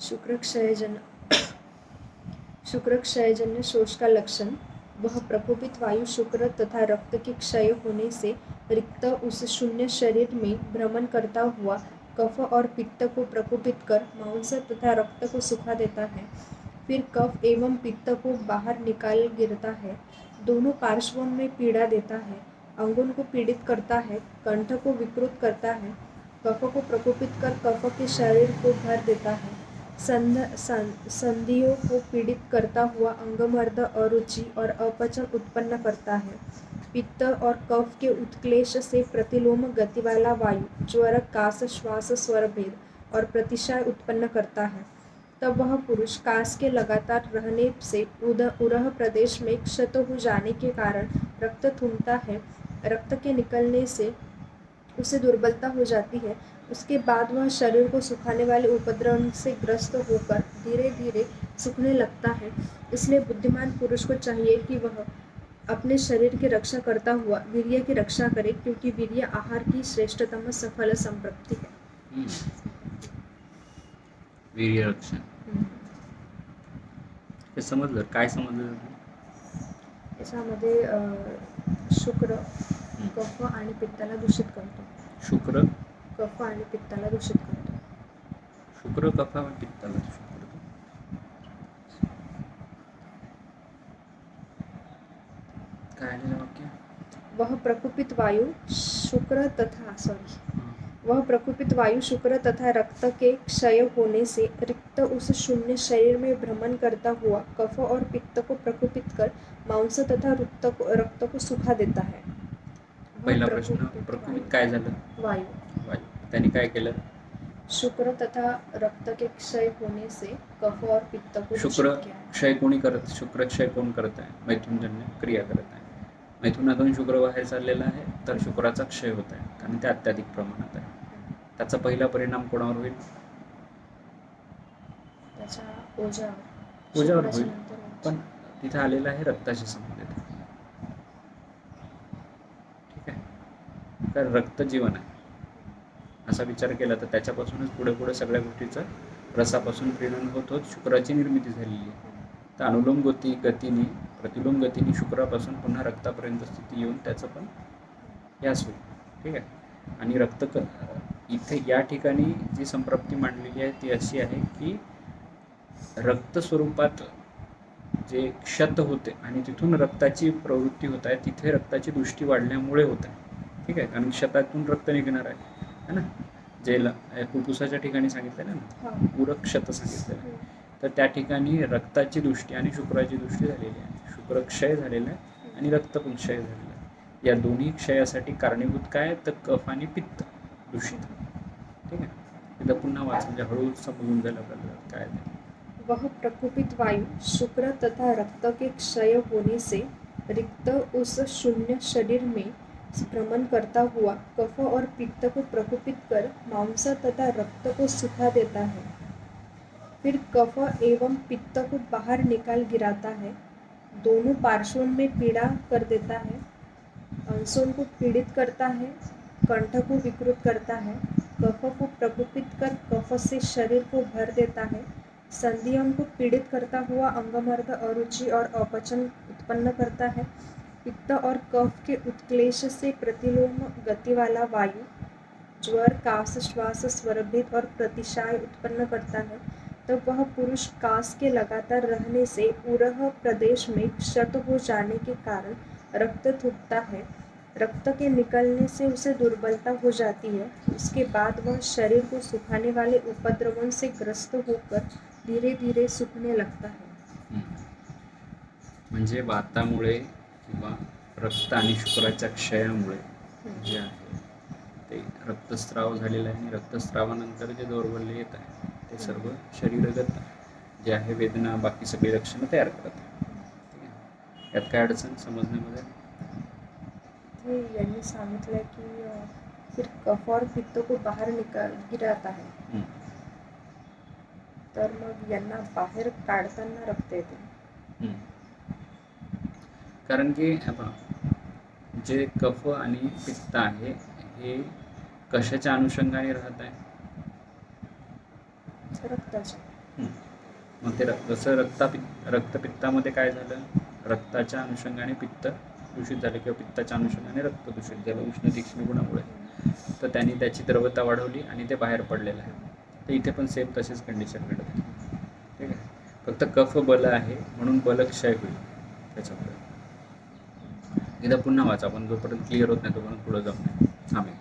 शुक्रक्षयजन्य शोष का लक्षण। वह प्रकोपित वायु शुक्र तथा रक्त के क्षय होने से रिक्त उस शून्य शरीर में भ्रमण करता हुआ कफ और पित्त को प्रकोपित कर मांस तथा रक्त को सुखा देता है। फिर कफ एवं पित्त को बाहर निकाल गिरता है। दोनों पार्श्वों में पीड़ा देता है, अंगों को पीड़ित करता है, कंठ को विकृत करता है, कफ को प्रकोपित कर कफ के शरीर को भर देता है, संधियों को पीड़ित करता हुआ अंगमर्द, अरुचि और अपचन उत्पन्न करता है। पित्त और कफ के उत्क्लेश से प्रतिलोम गति वाला वायु, ज्वर, कास, श्वास, स्वरभेद और प्रतिशाय उत्पन्न करता है। तब वह पुरुष कास के लगातार रहने से उरह प्रदेश में क्षत हो जाने के कारण रक्त थूमता है। रक्त के निकलने से उसे दुर्बलता हो जाती है। उसके बाद वह शरीर को सुखाने वाले उपद्रव से ग्रस्त होकर धीरे धीरे सूखने लगता है। इसलिए बुद्धिमान पुरुष को चाहिए कि वह अपने शरीर की रक्षा करता हुआ वीर्य की रक्षा करे, क्योंकि वीर्य आहार की श्रेष्ठतम सफल संपत्ति है। वीर्य रक्षा हे समजलं. काय समजलं याच्यामध्ये शुक्र कफ आणि पित्ताला दूषित करतो. शुक्र कफ आणि पित्ताला दूषित करतो. शुक्र कफ आणि पित्ताला दूषित करतो. काय आलेलं वाक्य? वह प्रकुपित वायु शुक्र तथा रक्त के क्षय होने से रिक्त उस शून्य शरीर में भ्रमण करता हुआ कफ और पित्त को प्रकुपित कर मांस तथा रक्त को सुखा देता है. पहिला प्रश्न, प्रकुपित काय झालं? वायू. त्यांनी काय केलं? शुक्र तथा रक्त के क्षय होने से कफ और पित्त को शुक्र क्षय कोणी करत? शुक्र क्षय कोण करत आहे? मैथुनजन्य क्रिया करत आहे. मैथुनातून शुक्र बाहेर चाललेला आहे, तर शुक्राचा क्षय होत आहे, कारण ते अत्याधिक प्रमाणात आहे. त्याचा पहिला परिणाम कोणावर होईल? ओजावर होईल. पण तिथे आलेला आहे रक्ताशी संबंधित. ठीक आहे, कारण रक्त जीवन आहे असा विचार केला तर त्याच्यापासूनच पुढे पुढे सगळ्या गोष्टीचं रसापासून प्रेरण होत होत शुक्राची निर्मिती झालेली आहे. तर अनुलोम गतीने प्रतिलोम गतीने शुक्रापासून पुन्हा रक्तापर्यंत स्थिती येऊन त्याचं पण यास होईल. ठीक आहे, आणि रक्त इथे या ठिकाणी जी संप्राप्ती मांडलेली आहे ती अशी आहे की रक्त स्वरूपात जे क्षत होते आणि तिथून रक्ताची प्रवृत्ती होत आहे, तिथे रक्ताची दृष्टी वाढल्यामुळे होत आहे. ठीक आहे, कारण क्षतातून रक्त निघणार आहे ना, जे फुफ्फुसाच्या ठिकाणी सांगितलं ना, पूरक क्षत सांगितलेलं. तर त्या ठिकाणी रक्ताची दृष्टी आणि शुक्राची दृष्टी झालेली आहे. शुक्र क्षय झालेला आहे आणि रक्त पण क्षय झालेलं आहे. या दोन्ही क्षयासाठी कारणीभूत काय? तर कफ आणि पित्त दूषित. ठीक आहे, एकदा पुन्हा वाच, म्हणजे हळूहळू समजून जायला आपल्याला काय ते. वह प्रकुपित वायु शुक्र तथा रक्त के क्षय होने से रिक्त उस शून्य शरीर में भ्रमण करता हुआ कफ और पित्त को प्रकुपित कर मांस तथा रक्त को सुखा देता है. फिर कफ एवं पित्त को बाहर निकाल गिराता है. दोनों पार्श्वों में पीड़ा कर देता है, अंशों को पीड़ित करता है, कंठ को विकृत करता है, कफ को प्रकुपित कर कफ से शरीर को भर देता है, संधियों को पीड़ित करता हुआ अंगमर्द, अरुचि और अपचन उत्पन्न करता है. पित्त और कफ के उत्क्लेश से प्रतिलोम गति वाला वायु, ज्वर, कास, श्वास, स्वरभेद और प्रतिशाय उत्पन्न करता है. तब वह पुरुष कास के लगातार रहने से उरह प्रदेश में क्षत हो जाने के कारण रक्त थूकता है. रक्त के निकलने से उसे दुर्बलता हो जाती है. उसके बाद वह शरीर को सुखाने वाले उपद्रवों से ग्रस्त होकर धीरे धीरे सूखने लगता है. म्हणजे वातामुळे किंवा रक्त आणि शुक्राच्या क्षयामुळे जे आहे ते रक्तस्राव झालेला आहे आणि रक्तस्रावानंतर जे दौर्बल्य येत आहे ते सर्व शरीरगत जे आहे वेदना, बाकी सगळी लक्षणं तयार करत आहे. ठीक आहे, यात काय अडचण समजण्यामध्ये? यांनी सांगितलंय की फिर कफ और पित्त को बाहर गिराता है. तर मग यांना बाहेर काढताना रक्त येते. कारण की जे कफ आणि पित्त आहे हे कशाच्या अनुषंगाने राहत आहे? मग ते जसं रक्तपित्तामध्ये काय झालं, रक्ताच्या अनुषंगाने पित्त दूषित झालं किंवा पित्ताच्या अनुषंगाने रक्त दूषित झालं उष्ण तीक्ष्ण गुणामुळे, तर त्यांनी त्याची द्रवता वाढवली आणि ते बाहेर पडलेलं आहे. तर इथे पण सेम तशीच कंडिशन घडत आहे. ठीक आहे, फक्त कफ बल आहे म्हणून बलक्षय होईल त्याच्यामुळे. एकदा पुन्हा वाचा, आपण जोपर्यंत क्लिअर होत नाही तोपर्यंत पुढे जाऊ नये.